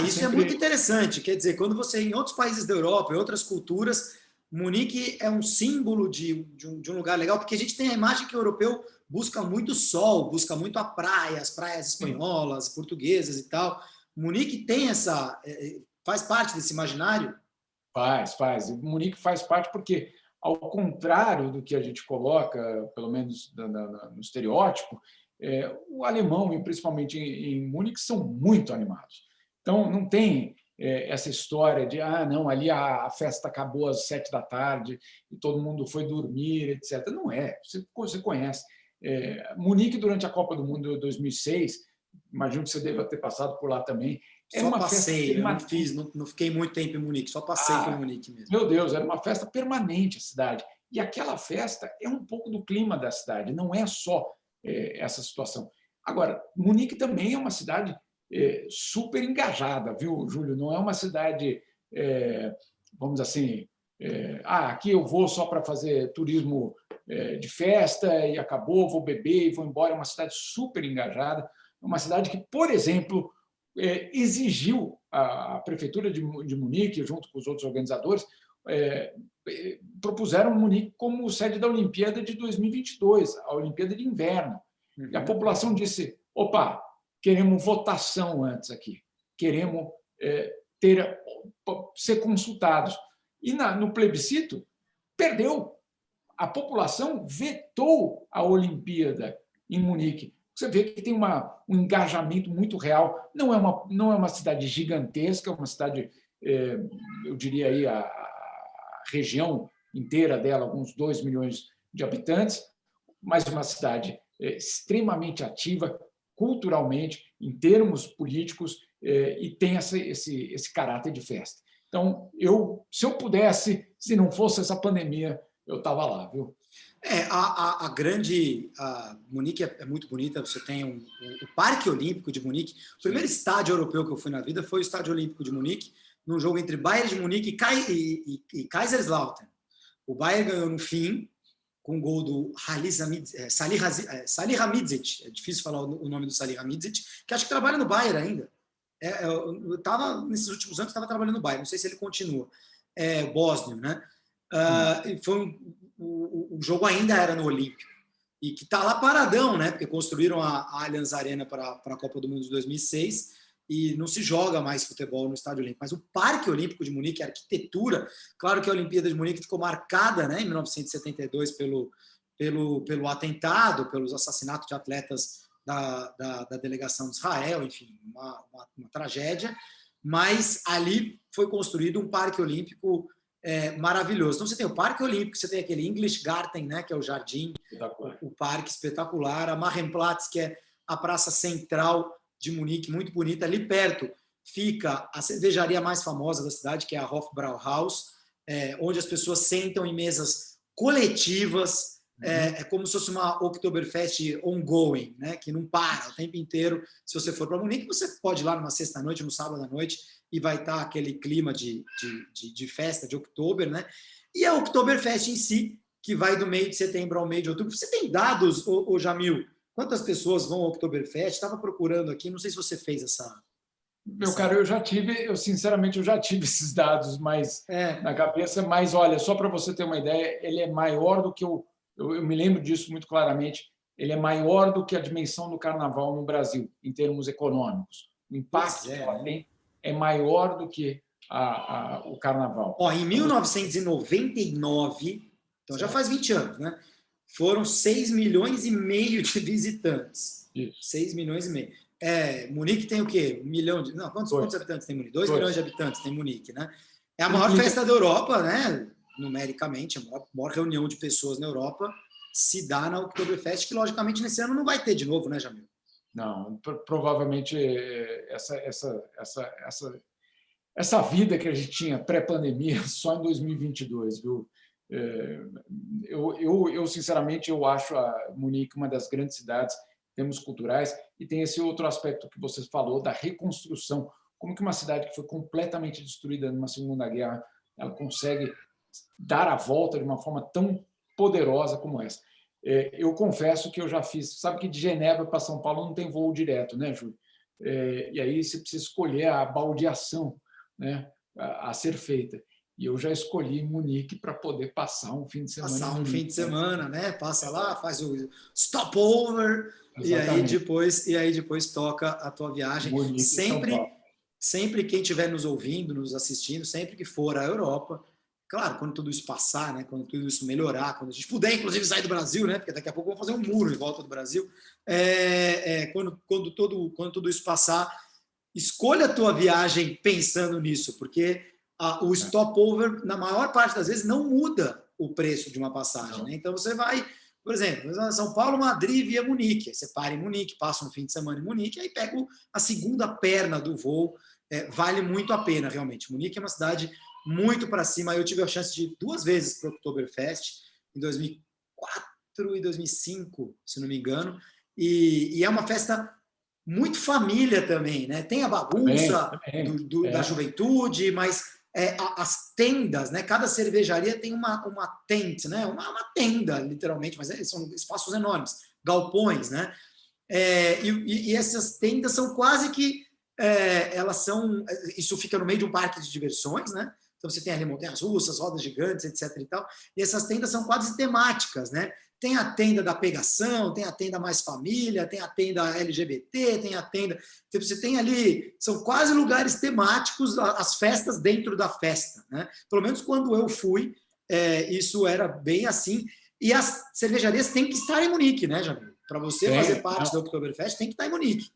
Isso é muito interessante. Quer dizer, quando você, em outros países da Europa, em outras culturas, Munique é um símbolo de um lugar legal, porque a gente tem a imagem que o europeu busca muito sol, busca muito a praia, as praias espanholas, portuguesas e tal. Munique tem faz parte desse imaginário? Faz. Munique faz parte porque, ao contrário do que a gente coloca, pelo menos no estereótipo, o alemão, e principalmente em Munique, são muito animados. Então, não tem essa história de não, ali a festa acabou às 7 da tarde e todo mundo foi dormir, etc. Não é. Você conhece. Munique, durante a Copa do Mundo de 2006, imagino que você deva ter passado por lá também. Só passei, eu não fiquei muito tempo em Munique, só passei por Munique mesmo. Meu Deus, era uma festa permanente a cidade. E aquela festa é um pouco do clima da cidade, não é só essa situação. Agora, Munique também é uma cidade super engajada, viu, Júlio? Não é uma cidade, vamos assim, aqui eu vou só para fazer turismo de festa e acabou, vou beber e vou embora. É uma cidade super engajada, uma cidade que, por exemplo, exigiu a prefeitura de Munique, junto com os outros organizadores, propuseram Munique como sede da Olimpíada de 2022, a Olimpíada de Inverno. E a população disse, opa, queremos votação antes aqui, queremos ser consultados. E no plebiscito, perdeu. A população vetou a Olimpíada em Munique. Você vê que tem um engajamento muito real. Não é uma cidade gigantesca, é uma cidade, eu diria aí, a região inteira dela, alguns 2 milhões de habitantes, mas uma cidade extremamente ativa culturalmente, em termos políticos, e tem esse caráter de festa. Então, se eu pudesse, se não fosse essa pandemia, eu estava lá, viu? Munique é muito bonita. Você tem o Parque Olímpico de Munique. O primeiro estádio europeu que eu fui na vida foi o Estádio Olímpico de Munique, num jogo entre Bayern de Munique e Kaiserslautern. O Bayern ganhou no fim, com um gol do Salihamidzic. É difícil falar o nome do Salihamidzic, que acho que trabalha no Bayern ainda. Nesses últimos anos, estava trabalhando no Bayern. Não sei se ele continua. Bósnio, né? O jogo ainda era no Olímpico, e que está lá paradão, né? Porque construíram a Allianz Arena para a Copa do Mundo de 2006 e não se joga mais futebol no Estádio Olímpico. Mas o Parque Olímpico de Munique, a arquitetura, claro que a Olimpíada de Munique ficou marcada, né, em 1972 pelo atentado, pelos assassinatos de atletas da delegação de Israel, enfim, uma tragédia, mas ali foi construído um Parque Olímpico maravilhoso. Então, você tem o Parque Olímpico, você tem aquele English Garten, né, que é o jardim, o parque espetacular, a Marienplatz, que é a praça central de Munique, muito bonita. Ali perto fica a cervejaria mais famosa da cidade, que é a Hofbrauhaus, onde as pessoas sentam em mesas coletivas, é como se fosse uma Oktoberfest ongoing, né, que não para o tempo inteiro. Se você for para Munique, você pode ir lá numa sexta-noite, no sábado à noite, e vai estar aquele clima de festa de Oktober, né? E a Oktoberfest em si, que vai do meio de setembro ao meio de outubro. Você tem dados, ô Jamil? Quantas pessoas vão ao Oktoberfest? Estava procurando aqui, não sei se você fez essa... Meu caro, sinceramente, eu já tive esses dados na cabeça, mas olha, só para você ter uma ideia, ele é maior do que eu me lembro disso muito claramente, ele é maior do que a dimensão do carnaval no Brasil, em termos econômicos. O impacto que ela tem é maior do que o carnaval. Em 1999, então já faz 20 anos, né? Foram 6,5 milhões de visitantes. Isso. 6,5 milhões. Munique tem o quê? 1 milhão de... Não, quantos habitantes tem Munique? 2 milhões de habitantes tem Munique, né? É a maior festa da Europa, né? Numericamente, a maior reunião de pessoas na Europa se dá na Oktoberfest, que logicamente nesse ano não vai ter de novo, né, Jamil? Não, provavelmente essa vida que a gente tinha pré-pandemia só em 2022, viu? Eu sinceramente, eu acho a Munique uma das grandes cidades em termos culturais, e tem esse outro aspecto que você falou da reconstrução. Como que uma cidade que foi completamente destruída numa Segunda Guerra, ela consegue dar a volta de uma forma tão poderosa como essa? Eu confesso que eu já fiz... Sabe que de Genebra para São Paulo não tem voo direto, né, Júlio? E aí você precisa escolher a baldeação, né, a ser feita. E eu já escolhi Munique para poder passar um fim de semana. Passar um fim de semana, né? Passa lá, faz o stopover e aí depois toca a tua viagem. Munique, Sempre quem estiver nos ouvindo, nos assistindo, sempre que for à Europa, claro, quando tudo isso passar, né? Quando tudo isso melhorar, quando a gente puder, inclusive, sair do Brasil, né? Porque daqui a pouco vamos fazer um muro em volta do Brasil. Quando tudo isso passar, escolha a tua viagem pensando nisso, porque o stopover, na maior parte das vezes, não muda o preço de uma passagem. Né? Então, você vai, por exemplo, São Paulo, Madrid, via Munique. Você para em Munique, passa um fim de semana em Munique, aí pega a segunda perna do voo. Vale muito a pena, realmente. Munique é uma cidade muito para cima. Eu tive a chance de ir 2 vezes para o Oktoberfest, em 2004 e 2005, se não me engano. E é uma festa muito família também, né? Tem a bagunça da juventude, mas as tendas, né? Cada cervejaria tem uma tent, né? Uma tenda, literalmente, mas são espaços enormes, galpões, né? E essas tendas são quase que isso fica no meio de um parque de diversões, né? Então você tem ali montanhas russas, rodas gigantes, etc. e tal. E essas tendas são quase temáticas, né? Tem a tenda da pegação, tem a tenda mais família, tem a tenda LGBT, tem a tenda... Você tem ali... São quase lugares temáticos, as festas dentro da festa, né? Pelo menos quando eu fui, isso era bem assim. E as cervejarias têm que estar em Munique, né, Jamil? Para você fazer parte do Oktoberfest, tem que estar em Munique.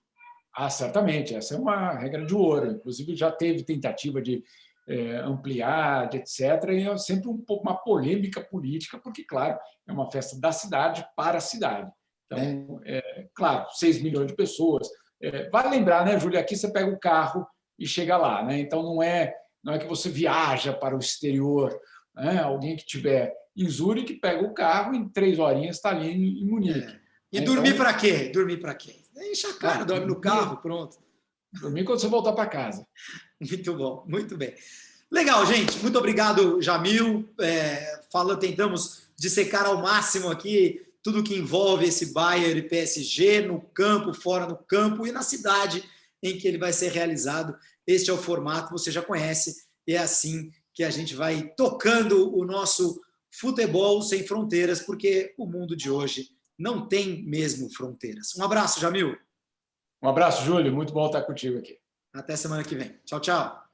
Certamente. Essa é uma regra de ouro. Inclusive, já teve tentativa de ampliar, etc. E é sempre uma polêmica política, porque, claro, é uma festa da cidade para a cidade. Então, claro, 6 milhões de pessoas. Vale lembrar, né, Júlia, aqui você pega o carro e chega lá, né? Então, não é que você viaja para o exterior, né? Alguém que estiver em Zurique pega o carro e em 3 horinhas está ali em Munique. E dormir para quê? Dormir para quê? Enche a cara, dorme no carro, pronto. Dormir quando você voltar para casa. Muito bom, muito bem. Legal, gente. Muito obrigado, Jamil. Tentamos dissecar ao máximo aqui tudo que envolve esse Bayern e PSG no campo, fora no campo e na cidade em que ele vai ser realizado. Este é o formato, você já conhece. E é assim que a gente vai tocando o nosso futebol sem fronteiras, porque o mundo de hoje não tem mesmo fronteiras. Um abraço, Jamil. Um abraço, Júlio. Muito bom estar contigo aqui. Até semana que vem. Tchau, tchau.